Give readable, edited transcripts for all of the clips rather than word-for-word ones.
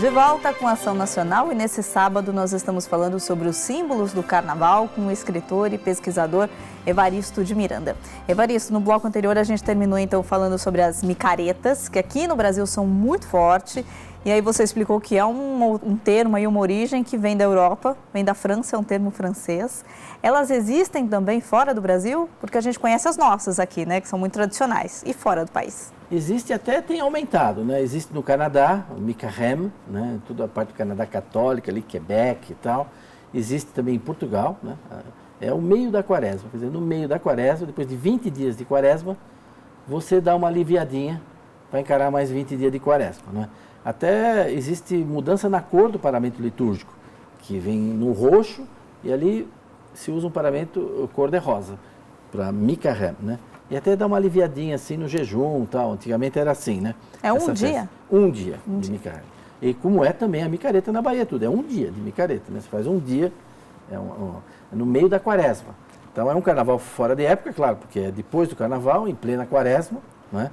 De volta com a Ação Nacional e nesse sábado nós estamos falando sobre os símbolos do carnaval com o escritor e pesquisador Evaristo de Miranda. Evaristo, no bloco anterior a gente terminou então falando sobre as micaretas, que aqui no Brasil são muito fortes. E aí você explicou que é um termo e uma origem que vem da Europa, vem da França, é um termo francês. Elas existem também fora do Brasil? Porque a gente conhece as nossas aqui, né, que são muito tradicionais, e fora do país? Existe, até tem aumentado, né? Existe no Canadá, o Micarem, né? Toda a parte do Canadá católica, ali, Quebec e tal. Existe também em Portugal, né? É o meio da quaresma, quer dizer, no meio da quaresma, depois de 20 dias de quaresma, você dá uma aliviadinha para encarar mais 20 dias de quaresma, né? Até existe mudança na cor do paramento litúrgico, que vem no roxo e ali se usa um paramento cor de rosa, para Micarem, né? E até dá uma aliviadinha assim no jejum, tal. Antigamente era assim, né? É um dia? Um dia de micareta. E como é também a micareta na Bahia, tudo. É um dia de micareta, né? Você faz um dia, no meio da quaresma. Então é um carnaval fora de época, claro, porque é depois do carnaval, em plena quaresma, né?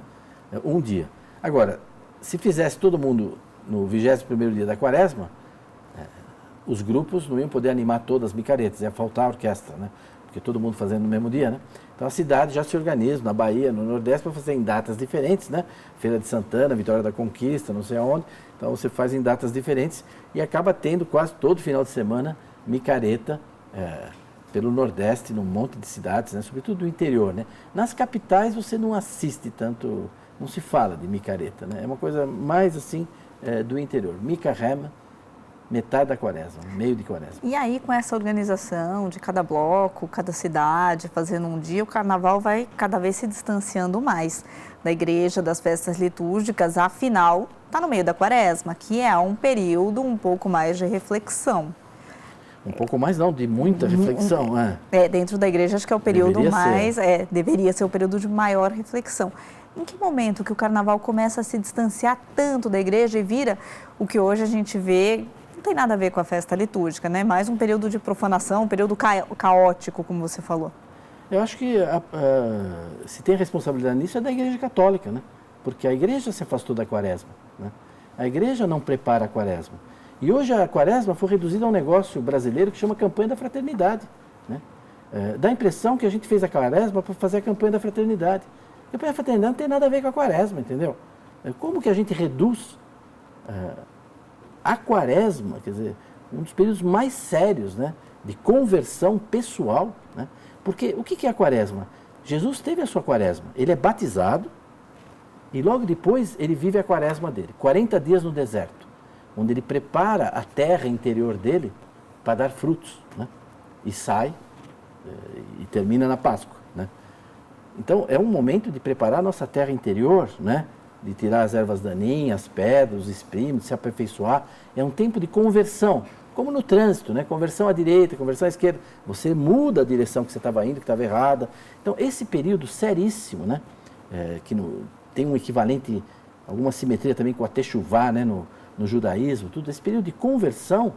É um dia. Agora, se fizesse todo mundo no 21º dia da quaresma, os grupos não iam poder animar todas as micaretas, ia faltar a orquestra, né? Porque todo mundo fazendo no mesmo dia, né? Então a cidade já se organiza, na Bahia, no Nordeste, para fazer em datas diferentes, né? Feira de Santana, Vitória da Conquista, não sei aonde. Então você faz em datas diferentes e acaba tendo quase todo final de semana micareta pelo Nordeste, num monte de cidades, né? Sobretudo do interior, né? Nas capitais você não assiste tanto, não se fala de micareta, né? É uma coisa mais assim do interior. Micarem, metade da quaresma, meio de quaresma. E aí, com essa organização de cada bloco, cada cidade, fazendo um dia, o carnaval vai cada vez se distanciando mais da igreja, das festas litúrgicas, afinal, está no meio da quaresma, que é um período um pouco mais de reflexão. Um pouco mais não, de muita reflexão. Dentro da igreja acho que é o período deveria ser o período de maior reflexão. Em que momento que o carnaval começa a se distanciar tanto da igreja e vira o que hoje a gente vê, não tem nada a ver com a festa litúrgica, né? Mais um período de profanação, um período caótico, como você falou. Eu acho que se tem responsabilidade nisso é da Igreja Católica, né? Porque a igreja se afastou da quaresma, né? A igreja não prepara a quaresma. E hoje a quaresma foi reduzida a um negócio brasileiro que chama campanha da fraternidade, né? Dá a impressão que a gente fez a quaresma para fazer a campanha da fraternidade. A campanha da fraternidade não tem nada a ver com a quaresma, entendeu? Como que a gente reduz a quaresma, quer dizer, um dos períodos mais sérios, né, de conversão pessoal, né? Porque o que é a quaresma? Jesus teve a sua quaresma, ele é batizado e logo depois ele vive a quaresma dele, 40 dias no deserto, onde ele prepara a terra interior dele para dar frutos, né? E sai e termina na Páscoa, né? Então é um momento de preparar a nossa terra interior, né? De tirar as ervas daninhas, as pedras, os espinhos, de se aperfeiçoar. É um tempo de conversão, como no trânsito, né? Conversão à direita, conversão à esquerda. Você muda a direção que você estava indo, que estava errada. Então, esse período seríssimo, né? Tem um equivalente, alguma simetria também com a Techuvá, né? No judaísmo, tudo. Esse período de conversão,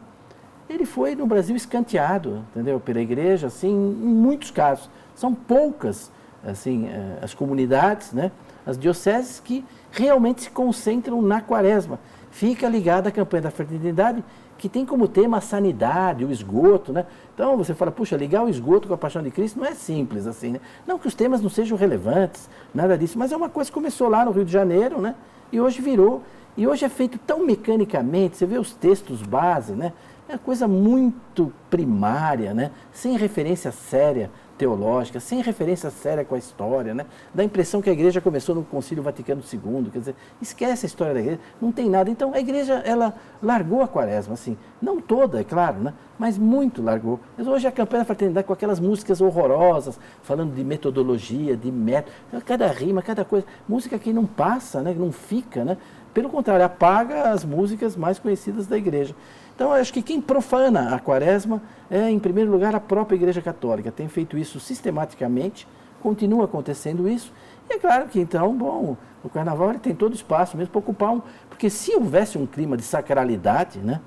ele foi no Brasil escanteado, entendeu? Pela igreja, assim, em muitos casos. São poucas, assim, as comunidades, né? As dioceses que realmente se concentram na quaresma. Fica ligada à campanha da fraternidade, que tem como tema a sanidade, o esgoto, né? Então você fala, puxa, ligar o esgoto com a paixão de Cristo não é simples assim, né? Não que os temas não sejam relevantes, nada disso, mas é uma coisa que começou lá no Rio de Janeiro, né? E hoje virou, e hoje é feito tão mecanicamente, você vê os textos base, né? É uma coisa muito primária, né? Sem referência séria teológica, sem referência séria com a história, né? Dá a impressão que a igreja começou no Concílio Vaticano II, quer dizer, esquece a história da igreja, não tem nada. Então a igreja, ela largou a quaresma, assim, não toda, é claro, né? Mas muito largou. Mas hoje a campanha da fraternidade com aquelas músicas horrorosas, falando de metodologia, de método, cada rima, cada coisa, música que não passa, né? Não fica, né? Pelo contrário, apaga as músicas mais conhecidas da igreja. Então, eu acho que quem profana a quaresma é, em primeiro lugar, a própria Igreja Católica. Tem feito isso sistematicamente, continua acontecendo isso. E é claro que, então, bom, o carnaval ele tem todo espaço mesmo para ocupar Porque se houvesse um clima de sacralidade, né,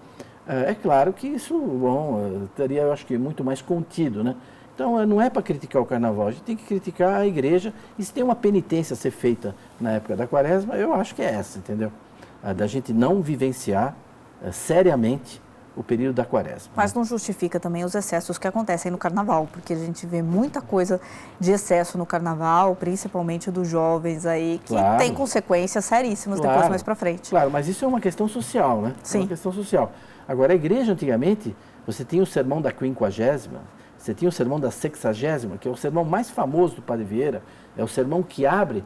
é claro que isso, bom, estaria, eu acho que, muito mais contido, né? Então, não é para criticar o carnaval, a gente tem que criticar a igreja. E se tem uma penitência a ser feita na época da quaresma, eu acho que é essa, entendeu? Da gente não vivenciar seriamente o período da quaresma. Mas não justifica também os excessos que acontecem no carnaval, porque a gente vê muita coisa de excesso no carnaval, principalmente dos jovens aí, que tem consequências seríssimas depois mais para frente. Claro, mas isso é uma questão social, né? Sim. É uma questão social. Agora, a igreja antigamente, você tinha o sermão da 50ª, você tinha o sermão da 60ª, que é o sermão mais famoso do Padre Vieira, é o sermão que abre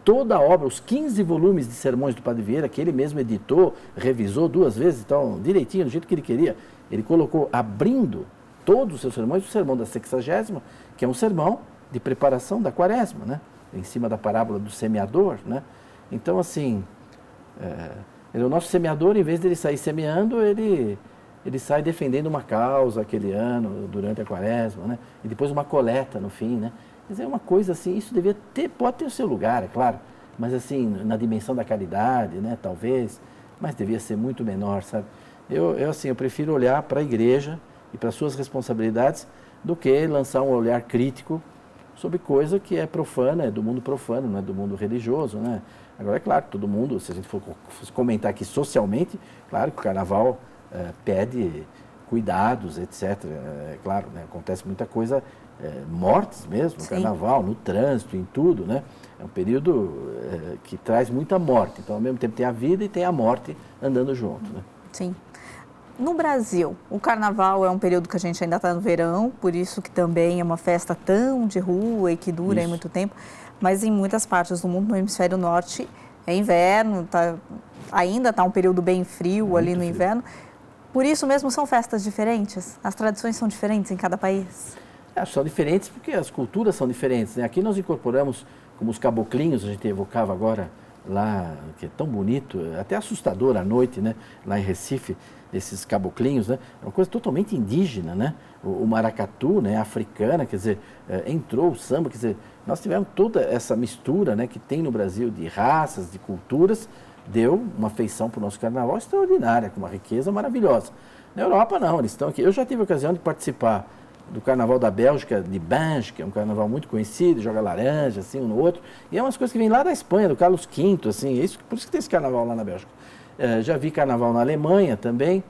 toda a obra, os 15 volumes de sermões do Padre Vieira, que ele mesmo editou, revisou 2 vezes, então, direitinho, do jeito que ele queria. Ele colocou, abrindo todos os seus sermões, o sermão da 60ª, que é um sermão de preparação da quaresma, né? Em cima da parábola do semeador, né? Então, assim, o nosso semeador, em vez de ele sair semeando, ele sai defendendo uma causa aquele ano, durante a quaresma, né? E depois uma coleta no fim, né? Quer dizer, é uma coisa assim, isso pode ter o seu lugar, é claro, mas assim, na dimensão da caridade, né, talvez, mas devia ser muito menor, sabe? Eu prefiro olhar para a igreja e para as suas responsabilidades do que lançar um olhar crítico sobre coisa que é profana, é do mundo profano, não é do mundo religioso, né? Agora, é claro, todo mundo, se a gente for comentar aqui socialmente, claro que o carnaval pede cuidados, etc. É claro, né, acontece muita coisa, mortes mesmo, no carnaval, no trânsito, em tudo, né? É um período que traz muita morte. Então, ao mesmo tempo, tem a vida e tem a morte andando junto, né? Sim. No Brasil, o carnaval é um período que a gente ainda está no verão, por isso que também é uma festa tão de rua e que dura aí muito tempo, mas em muitas partes do mundo, no hemisfério norte, é inverno, ainda está um período bem frio muito ali no inverno. Por isso mesmo são festas diferentes? As tradições são diferentes em cada país? São diferentes porque as culturas são diferentes, né? Aqui nós incorporamos, como os caboclinhos, a gente evocava agora lá, que é tão bonito, até assustador à noite, né? Lá em Recife, esses caboclinhos, né? É uma coisa totalmente indígena, né? O maracatu, né? Africana, quer dizer, entrou o samba, quer dizer, nós tivemos toda essa mistura, né? Que tem no Brasil de raças, de culturas, deu uma feição para o nosso carnaval extraordinária, com uma riqueza maravilhosa. Na Europa não, eles estão aqui. Eu já tive a ocasião de participar do carnaval da Bélgica, de Binge, que é um carnaval muito conhecido, joga laranja, assim, um no outro. E é umas coisas que vêm lá da Espanha, do Carlos V, assim, por isso que tem esse carnaval lá na Bélgica. Já vi carnaval na Alemanha também,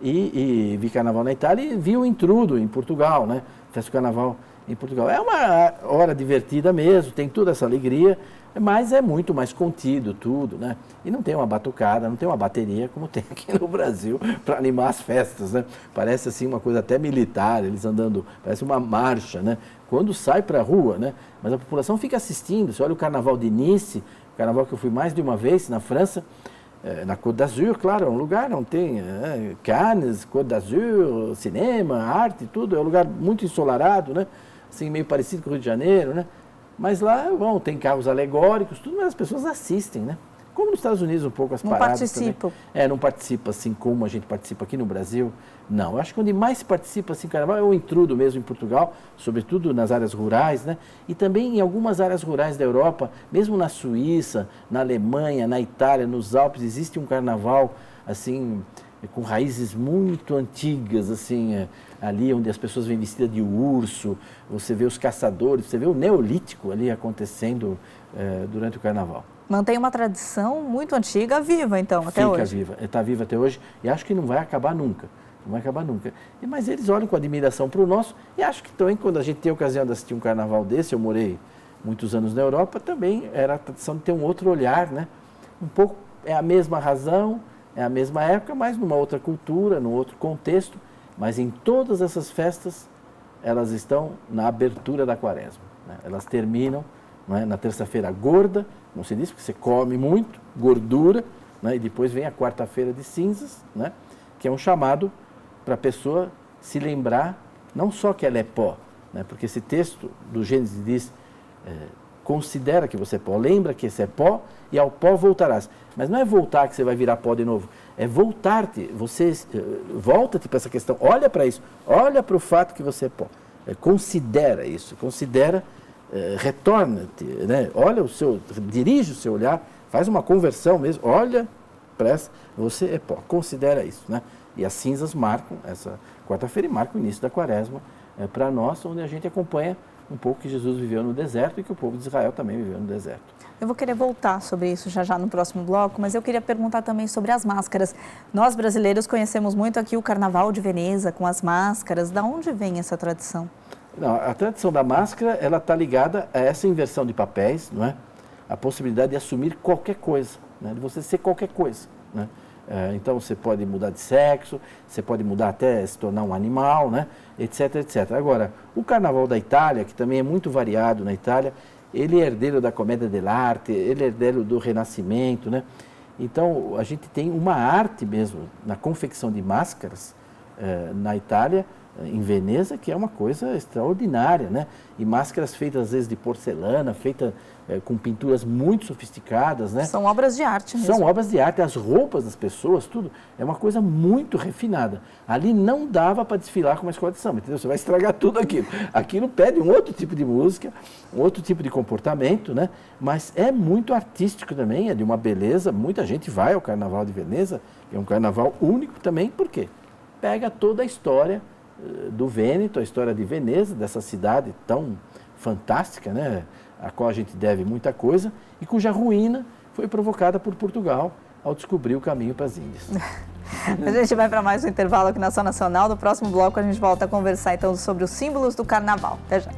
e vi carnaval na Itália, e vi o Intrudo em Portugal, né? Festa do carnaval em Portugal. É uma hora divertida mesmo, tem toda essa alegria, mas é muito mais contido tudo, né? E não tem uma batucada, não tem uma bateria como tem aqui no Brasil para animar as festas, né? Parece assim uma coisa até militar, eles andando, parece uma marcha, né? Quando sai para a rua, né? Mas a população fica assistindo. Você olha o carnaval de Nice, o carnaval que eu fui mais de uma vez na França, na Côte d'Azur, claro, é um lugar onde tem Cannes, Côte d'Azur, cinema, arte, tudo, é um lugar muito ensolarado, né? Assim, meio parecido com o Rio de Janeiro, né? Mas lá, bom, tem carros alegóricos, tudo, mas as pessoas assistem, né? Como nos Estados Unidos, um pouco as paradas participam. também. Não participa assim como a gente participa aqui no Brasil, não. Eu acho que onde mais se participa assim, carnaval, é o Intrudo mesmo em Portugal, sobretudo nas áreas rurais, né? E também em algumas áreas rurais da Europa, mesmo na Suíça, na Alemanha, na Itália, nos Alpes, existe um carnaval, assim, com raízes muito antigas, assim, ali onde as pessoas vêm vestidas de urso, você vê os caçadores, você vê o neolítico ali acontecendo durante o carnaval. Mantém uma tradição muito antiga, viva então, até hoje. Fica viva, está viva até hoje e acho que não vai acabar nunca. Não vai acabar nunca. Mas eles olham com admiração para o nosso e acho que também quando a gente tem a ocasião de assistir um carnaval desse, eu morei muitos anos na Europa, também era a tradição de ter um outro olhar, né? Um pouco, é a mesma razão, é a mesma época, mas numa outra cultura, num outro contexto, mas em todas essas festas, elas estão na abertura da quaresma, né? Elas terminam, não é, na terça-feira gorda, não se diz porque você come muito, gordura, né? E depois vem a quarta-feira de cinzas, né? Que é um chamado para a pessoa se lembrar, não só que ela é pó, né? Porque esse texto do Gênesis diz, considera que você é pó, lembra que você é pó e ao pó voltarás. Mas não é voltar que você vai virar pó de novo, é voltar-te, você volta-te para essa questão, olha para isso, olha para o fato que você é pó, considera isso, considera, retorna-te, né? Olha dirige o seu olhar, faz uma conversão mesmo, olha para essa, você é pó, considera isso, né? E as cinzas marcam essa quarta-feira e marcam o início da quaresma para nós, onde a gente acompanha um pouco que Jesus viveu no deserto e que o povo de Israel também viveu no deserto. Eu vou querer voltar sobre isso já no próximo bloco, mas eu queria perguntar também sobre as máscaras. Nós brasileiros conhecemos muito aqui o Carnaval de Veneza com as máscaras. Da onde vem essa tradição? Não, a tradição da máscara, ela está ligada a essa inversão de papéis, não é? A possibilidade de assumir qualquer coisa, né? De você ser qualquer coisa, né? Então você pode mudar de sexo, você pode mudar até se tornar um animal, né? Etc, etc. Agora, o Carnaval da Itália, que também é muito variado na Itália, ele é herdeiro da Commedia dell'arte, ele é herdeiro do Renascimento, né? Então a gente tem uma arte mesmo na confecção de máscaras na Itália, em Veneza, que é uma coisa extraordinária, né? E máscaras feitas às vezes de porcelana, feitas com pinturas muito sofisticadas, né? São obras de arte mesmo. São obras de arte, as roupas das pessoas, tudo, é uma coisa muito refinada. Ali não dava para desfilar com uma escola de samba, entendeu? Você vai estragar tudo aquilo. Aquilo pede um outro tipo de música, um outro tipo de comportamento, né? Mas é muito artístico também, é de uma beleza. Muita gente vai ao Carnaval de Veneza, que é um carnaval único também, por quê? Pega toda a história do Vêneto, a história de Veneza, dessa cidade tão fantástica, né, a qual a gente deve muita coisa, e cuja ruína foi provocada por Portugal ao descobrir o caminho para as Índias. A gente vai para mais um intervalo aqui na Nacional. No próximo bloco a gente volta a conversar então sobre os símbolos do Carnaval. Até já.